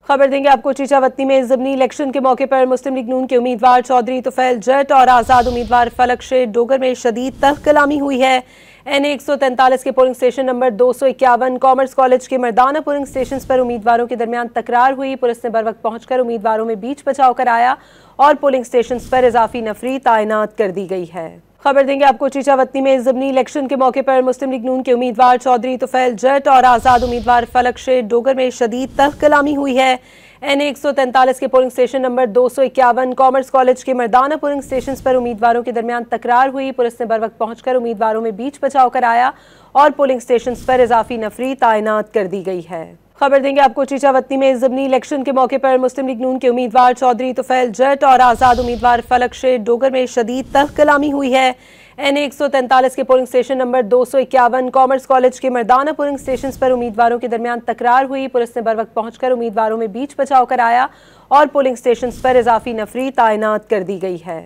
खबर देंगे आपको चीचावती में ज़िमनी इलेक्शन के मौके पर मुस्लिम लीग नून के उम्मीदवार चौधरी तुफैल जट और आज़ाद उम्मीदवार फलक शेख डोगर में शदीद तहकलामी हुई है। NA 143 के polling station number 251 commerce college के मर्दाना पोलिंग स्टेशन पर उम्मीदवारों के दरमियान तकरार हुई। पुलिस ने बरवक्त पहुंचकर उम्मीदवारों में बीच बचाव कराया और पोलिंग स्टेशन पर इजाफी नफरी तैनात कर दी गई है। खबर देंगे आपको चीचावती में ज़िमनी इलेक्शन के मौके पर मुस्लिम लीग नून के उम्मीदवार चौधरी तुफैल जट और आज़ाद उम्मीदवार फलक शेख डोगर में शदीद तहकलामी हुई है। NA 143 के polling station number 251 commerce college के मर्दाना पोलिंग स्टेशन पर उम्मीदवारों के दरमियान तकरार हुई। पुलिस ने बरवक्त पहुंचकर उम्मीदवारों में बीच बचाव कराया और पोलिंग स्टेशन पर इजाफी नफरी तैनात कर दी गई है। खबर देंगे आपको चीचावती में ज़िमनी इलेक्शन के मौके पर मुस्लिम लीग नून के उम्मीदवार चौधरी तुफैल जट और आज़ाद उम्मीदवार फलक शेख डोगर में शदीद तहकलामी हुई है। NA 143 के polling station number 251 commerce college के मर्दाना पोलिंग स्टेशन पर उम्मीदवारों के दरमियान तकरार हुई। पुलिस ने बरवक्त पहुंचकर उम्मीदवारों में बीच बचाव कराया और पोलिंग स्टेशन पर इजाफी नफरी तैनात कर दी गई है।